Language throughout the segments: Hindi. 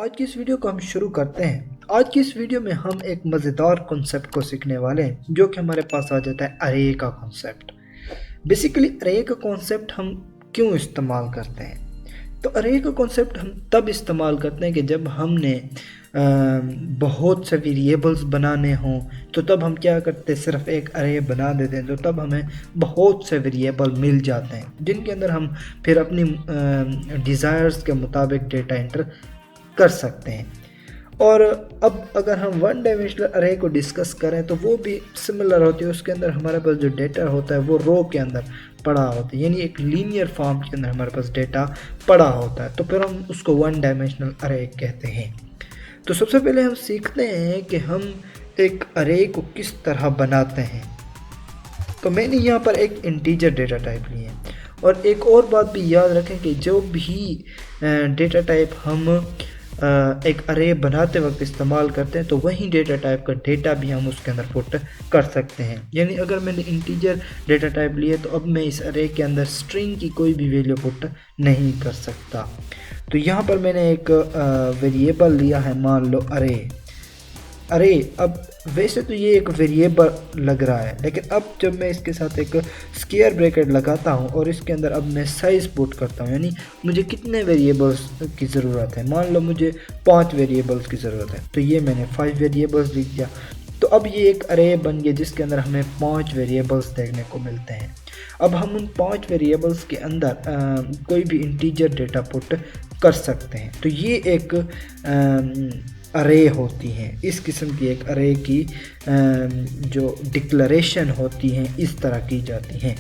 आज की इस वीडियो को हम शुरू करते हैं। आज की इस वीडियो में हम एक मज़ेदार कॉन्सेप्ट को सीखने वाले हैं जो कि हमारे पास आ जाता है अरे का कॉन्सेप्ट। बेसिकली अरे का कॉन्सेप्ट हम क्यों इस्तेमाल करते हैं? तो अरे का कॉन्सेप्ट हम तब इस्तेमाल करते हैं कि जब हमने बहुत से वेरिएबल्स बनाने हों तो तब हम क्या करते हैं, सिर्फ एक अरे बना देते हैं। तो तब हमें बहुत से वेरिएबल मिल जाते हैं जिनके अंदर हम फिर अपनी डिज़ायर्स के मुताबिक डेटा एंटर कर सकते हैं। और अब अगर हम वन डायमेंशनल अरे को डिस्कस करें तो वो भी सिमिलर होती है। उसके अंदर हमारे पास जो डेटा होता है वो रो के अंदर पड़ा होता है, यानी एक लीनियर फॉर्म के अंदर हमारे पास डेटा पड़ा होता है, तो फिर हम उसको वन डायमेंशनल अरे कहते हैं। तो सबसे पहले हम सीखते हैं कि हम एक अरे को किस तरह बनाते हैं। तो मैंने यहाँ पर एक इंटीजर डेटा टाइप लिए हैं। और एक और बात भी याद रखें कि जो भी डेटा टाइप हम एक अरे बनाते वक्त इस्तेमाल करते हैं तो वही डेटा टाइप का डेटा भी हम उसके अंदर पुट कर सकते हैं। यानी अगर मैंने इंटीजर डेटा टाइप लिए तो अब मैं इस अरे के अंदर स्ट्रिंग की कोई भी वैल्यू पुट नहीं कर सकता। तो यहाँ पर मैंने एक वेरिएबल लिया है, मान लो अरे। अब वैसे तो ये एक वेरिएबल लग रहा है, लेकिन अब जब मैं इसके साथ एक स्क्वायर ब्रैकेट लगाता हूँ और इसके अंदर अब मैं साइज़ पुट करता हूँ, यानी मुझे कितने वेरिएबल्स की ज़रूरत है। मान लो मुझे 5 वेरिएबल्स की ज़रूरत है, तो ये मैंने 5 वेरिएबल्स लिख दिया। तो अब ये एक अरे बन गया जिसके अंदर हमें 5 वेरिएबल्स देखने को मिलते हैं। अब हम उन 5 वेरिएबल्स के अंदर कोई भी इंटीजर डेटा पुट कर सकते हैं। तो ये एक अरे होती हैं, इस किस्म की एक अरे की जो डिक्लेरेशन होती हैं इस तरह की जाती हैं।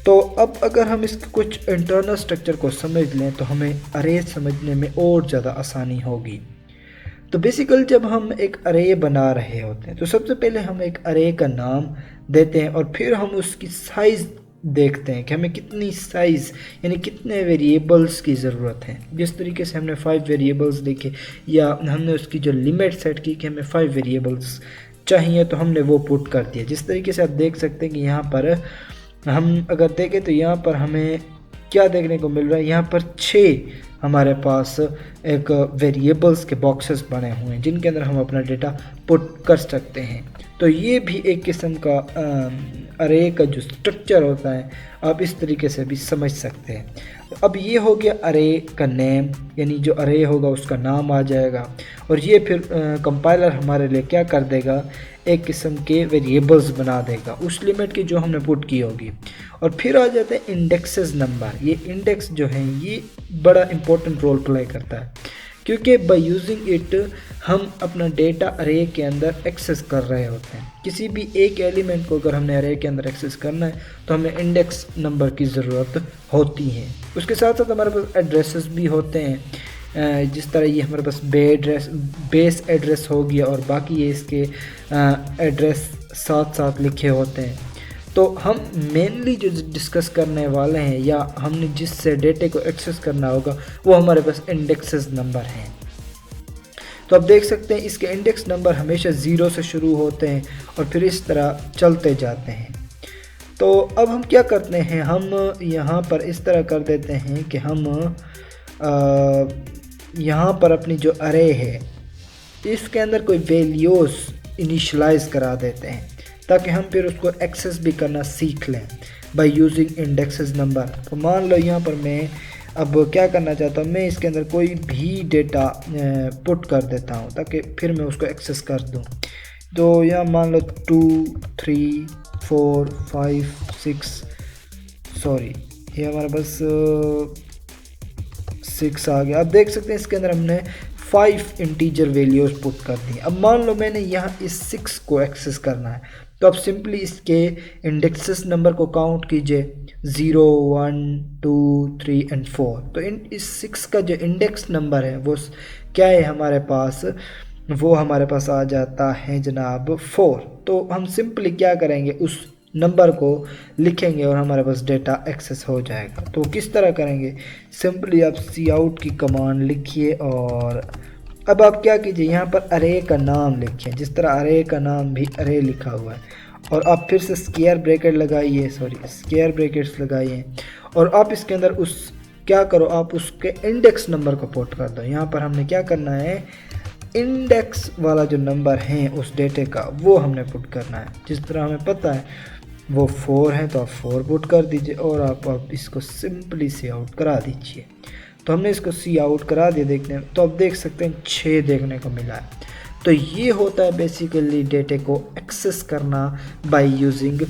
तो अब अगर हम इसके कुछ इंटरनल स्ट्रक्चर को समझ लें तो हमें अरे समझने में और ज़्यादा आसानी होगी। तो बेसिकली जब हम एक अरे बना रहे होते हैं तो सबसे पहले हम एक अरे का नाम देते हैं और फिर हम उसकी साइज़ देखते हैं कि हमें कितनी साइज़ यानी कितने वेरिएबल्स की ज़रूरत है। जिस तरीके से हमने 5 वेरिएबल्स देखे या हमने उसकी जो लिमिट सेट की कि हमें 5 वेरिएबल्स चाहिए तो हमने वो पुट कर दिया। जिस तरीके से आप देख सकते हैं कि यहाँ पर हम अगर देखें तो यहाँ पर हमें क्या देखने को मिल रहा है, यहाँ पर 6 हमारे पास एक वेरिएबल्स के बॉक्सेस बने हुए हैं जिनके अंदर हम अपना डेटा पुट कर सकते हैं। तो ये भी एक किस्म का अरे का जो स्ट्रक्चर होता है आप इस तरीके से भी समझ सकते हैं। अब ये हो गया अरे का नेम, यानी जो अरे होगा उसका नाम आ जाएगा और ये फिर कंपाइलर हमारे लिए क्या कर देगा, एक किस्म के वेरिएबल्स बना देगा उस लिमिट की जो हमने पुट की होगी। और फिर आ जाते हैं इंडेक्सेस नंबर। ये इंडेक्स जो है ये बड़ा इंपॉर्टेंट रोल प्ले करता है क्योंकि बाय यूजिंग इट हम अपना डेटा अरे के अंदर एक्सेस कर रहे होते हैं। किसी भी एक एलिमेंट को अगर हमने अरे के अंदर एक्सेस करना है तो हमें इंडेक्स नंबर की ज़रूरत होती है। उसके साथ साथ हमारे पास एड्रेसेस भी होते हैं, जिस तरह ये हमारे पास बेस एड्रेस हो गया और बाकी ये इसके एड्रेस साथ साथ लिखे होते हैं। तो हम मेनली जो डिस्कस करने वाले हैं या हमने जिससे डेटे को एक्सेस करना होगा वो हमारे पास इंडेक्सेस नंबर हैं। तो आप देख सकते हैं इसके इंडेक्स नंबर हमेशा 0 से शुरू होते हैं और फिर इस तरह चलते जाते हैं। तो अब हम क्या करते हैं, हम यहाँ पर इस तरह कर देते हैं कि हम यहाँ पर अपनी जो अरे है इसके अंदर कोई वैल्यूज़ इनिशलाइज करा देते हैं ताकि हम फिर उसको एक्सेस भी करना सीख लें बाय यूजिंग इंडेक्सेस नंबर। तो मान लो यहाँ पर मैं अब क्या करना चाहता हूँ, मैं इसके अंदर कोई भी डेटा पुट कर देता हूँ ताकि फिर मैं उसको एक्सेस कर दूँ। तो यहाँ मान लो 2 3 4 5 6 सॉरी ये हमारे पास 6 आ गया। आप देख सकते हैं इसके अंदर हमने 5 इंटीजर वैल्यूज़ पुट कर दी। अब मान लो मैंने यहाँ इस 6 को एक्सेस करना है तो आप सिंपली इसके इंडेक्सेस नंबर को काउंट कीजिए 0 1 2 3 एंड 4। तो इस 6 का जो इंडेक्स नंबर है वो क्या है हमारे पास, वो हमारे पास आ जाता है जनाब 4। तो हम सिंपली क्या करेंगे, उस नंबर को लिखेंगे और हमारे पास डेटा एक्सेस हो जाएगा। तो किस तरह करेंगे, सिंपली आप सी आउट की कमांड लिखिए और अब आप क्या कीजिए, यहाँ पर अरे का नाम लिखिए जिस तरह अरे का नाम भी अरे लिखा हुआ है और आप फिर से स्क्वायर ब्रैकेट्स लगाइए और आप इसके अंदर उस क्या करो, आप उसके इंडेक्स नंबर को पुट कर दो। यहाँ पर हमने क्या करना है, इंडेक्स वाला जो नंबर है उस डेटे का वो हमने पुट करना है। जिस तरह हमें पता है वो 4 है तो आप 4 पुट कर दीजिए और आप इसको सिंपली सी आउट करा दीजिए। तो हमने इसको सी आउट करा दिया देखने, तो आप देख सकते हैं 6 देखने को मिला है। तो ये होता है बेसिकली डेटे को एक्सेस करना बाय यूजिंग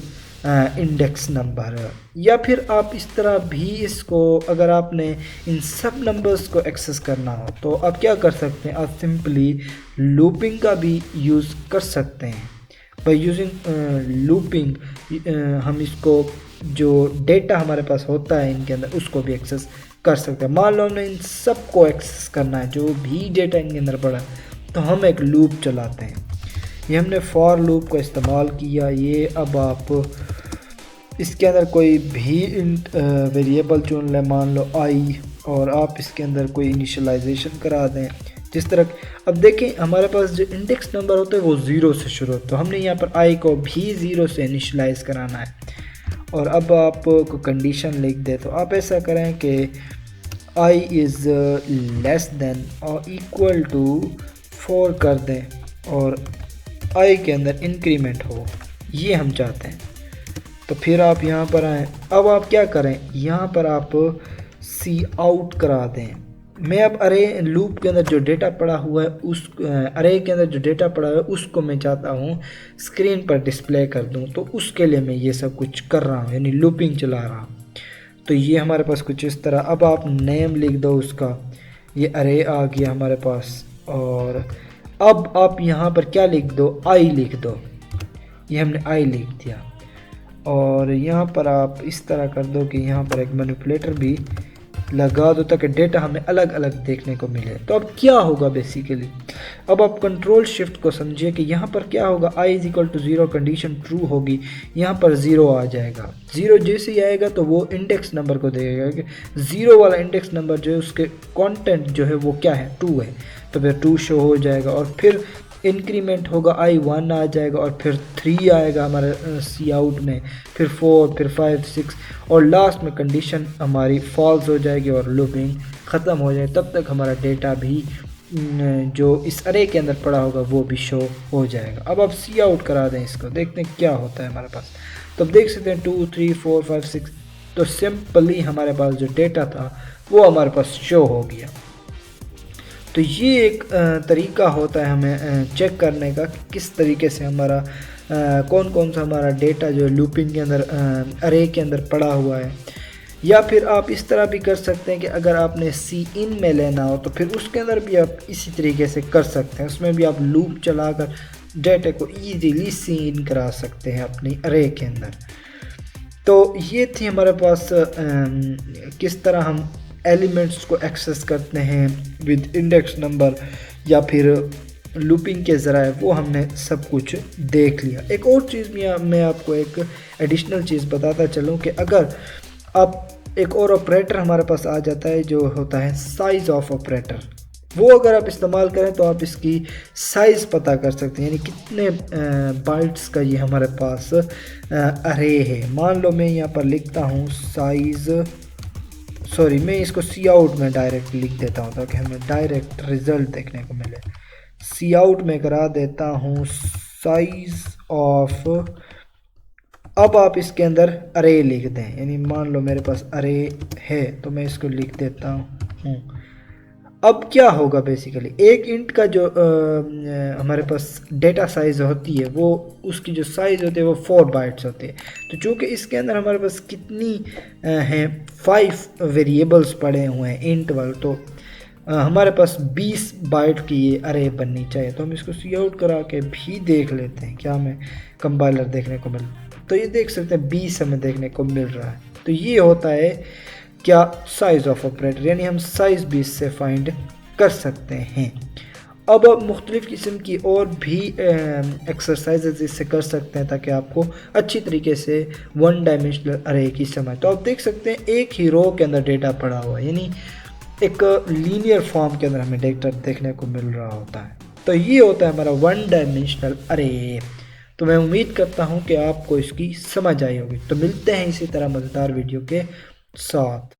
इंडेक्स नंबर। या फिर आप इस तरह भी इसको, अगर आपने इन सब नंबर्स को एक्सेस करना हो तो आप क्या कर सकते हैं, आप सिंपली लूपिंग का भी यूज़ कर सकते हैं। बाय यूजिंग लूपिंग हम इसको जो डेटा हमारे पास होता है इनके अंदर उसको भी एक्सेस कर सकते हैं। मान लो हमने इन सब को एक्सेस करना है, जो भी डेटा इनके अंदर पड़ा है, तो हम एक लूप चलाते हैं। ये हमने फॉर लूप का इस्तेमाल किया। ये अब आप इसके अंदर कोई भी वेरिएबल चुन लें, मान लो आई, और आप इसके अंदर कोई इनिशियलाइजेशन करा दें। जिस तरह अब देखें हमारे पास जो इंडेक्स नंबर होता है वो 0 से शुरू होता है, तो हमने यहाँ पर आई को भी 0 से इनिशियलाइज कराना है। और अब आपको कंडीशन लिख दे, तो आप ऐसा करें कि आई इज़ लेस देन और इक्वल टू 4 कर दें और आई के अंदर इंक्रीमेंट हो, ये हम चाहते हैं। तो फिर आप यहाँ पर आएँ। अब आप क्या करें, यहाँ पर आप सी आउट करा दें। मैं अब अरे लूप के अंदर जो डेटा पड़ा हुआ है उस अरे के अंदर जो डेटा पड़ा हुआ है उसको मैं चाहता हूँ स्क्रीन पर डिस्प्ले कर दूँ, तो उसके लिए मैं ये सब कुछ कर रहा हूँ, यानी लूपिंग चला रहा हूँ। तो ये हमारे पास कुछ इस तरह। अब आप नेम लिख दो उसका, ये अरे आ गया हमारे पास। और अब आप यहाँ पर क्या लिख दो, आई लिख दो। ये हमने आई लिख दिया। और यहाँ पर आप इस तरह कर दो कि यहाँ पर एक मैनिपुलेटर भी लगा दो ताकि डेटा हमें अलग अलग देखने को मिले। तो अब क्या होगा बेसिकली, अब आप कंट्रोल शिफ्ट को समझिए कि यहाँ पर क्या होगा, i is equal to 0 condition true होगी, यहाँ पर 0 आ जाएगा। 0 जैसे ही आएगा तो वो इंडेक्स नंबर को देगा कि 0 वाला इंडेक्स नंबर जो है उसके कंटेंट जो है वो क्या है, 2 है, तो फिर 2 शो हो जाएगा। और फिर इंक्रीमेंट होगा, i 1 आ जाएगा और फिर 3 आएगा हमारे सी आउट में, फिर 4, फिर 5, 6 और लास्ट में कंडीशन हमारी फॉल्स हो जाएगी और लूपिंग ख़त्म हो जाएगी। तब तक हमारा डेटा भी जो इस अरे के अंदर पड़ा होगा वो भी शो हो जाएगा। अब आप सी आउट करा दें इसको, देखते हैं क्या होता है हमारे पास। तो अब देख सकते हैं 2, 3, 4, 5, 6, तो सिंपली हमारे पास जो डेटा था वो हमारे पास शो हो गया। तो ये एक तरीका होता है हमें चेक करने का कि किस तरीके से हमारा कौन कौन सा हमारा डेटा जो लूपिंग के अंदर अरे के अंदर पड़ा हुआ है। या फिर आप इस तरह भी कर सकते हैं कि अगर आपने सी इन में लेना हो तो फिर उसके अंदर भी आप इसी तरीके से कर सकते हैं। उसमें भी आप लूप चलाकर डेटा को ईजीली सी इन करा सकते हैं अपनी अरे के अंदर। तो ये थी हमारे पास किस तरह हम एलिमेंट्स को एक्सेस करते हैं विद इंडेक्स नंबर या फिर लूपिंग के ज़राए, वो हमने सब कुछ देख लिया। एक और चीज़ मैं आपको एक एडिशनल चीज़ बताता चलूँ कि अगर आप एक और ऑपरेटर हमारे पास आ जाता है जो होता है साइज़ ऑफ ऑपरेटर, वो अगर आप इस्तेमाल करें तो आप इसकी साइज़ पता कर सकते हैं, यानी कितने बाइट्स का ये हमारे पास अरे है। मान लो मैं यहाँ पर लिखता हूँ साइज़, सॉरी मैं इसको सी आउट में डायरेक्ट लिख देता हूँ ताकि हमें डायरेक्ट रिज़ल्ट देखने को मिले। सी आउट में करा देता हूँ साइज़ ऑफ। अब आप इसके अंदर अरे लिख दें, यानी मान लो मेरे पास अरे है तो मैं इसको लिख देता हूँ। अब क्या होगा बेसिकली, एक इंट का जो हमारे पास डेटा साइज़ होती है वो उसकी जो साइज़ होती है वो 4 बाइट्स होती है। तो चूँकि इसके अंदर हमारे पास कितनी हैं 5 वेरिएबल्स पड़े हुए हैं इंट वाले, तो हमारे पास 20 बाइट की ये अरे बननी चाहिए। तो हम इसको सी आउट करा के भी देख लेते हैं क्या हमें कंपाइलर देखने को मिल, तो ये देख सकते हैं 20 हमें देखने को मिल रहा है। तो ये होता है क्या, साइज़ ऑफ ऑपरेटर, यानी हम साइज़ भी इससे फाइंड कर सकते हैं। अब मुख्तलिफ़ किस्म की और भी एक्सरसाइजेज इससे कर सकते हैं ताकि आपको अच्छी तरीके से 1 डायमेंशनल अरे की समझ। तो आप देख सकते हैं एक ही रो के अंदर डेटा पड़ा हुआ है, यानी एक लीनियर फॉर्म के अंदर हमें डेटा देखने को मिल रहा होता है। तो ये होता है हमारा 1 डायमेंशनल अरे। तो मैं उम्मीद करता हूँ कि आपको इसकी समझ आई होगी। तो मिलते हैं इसी तरह मज़ेदार वीडियो के साथ।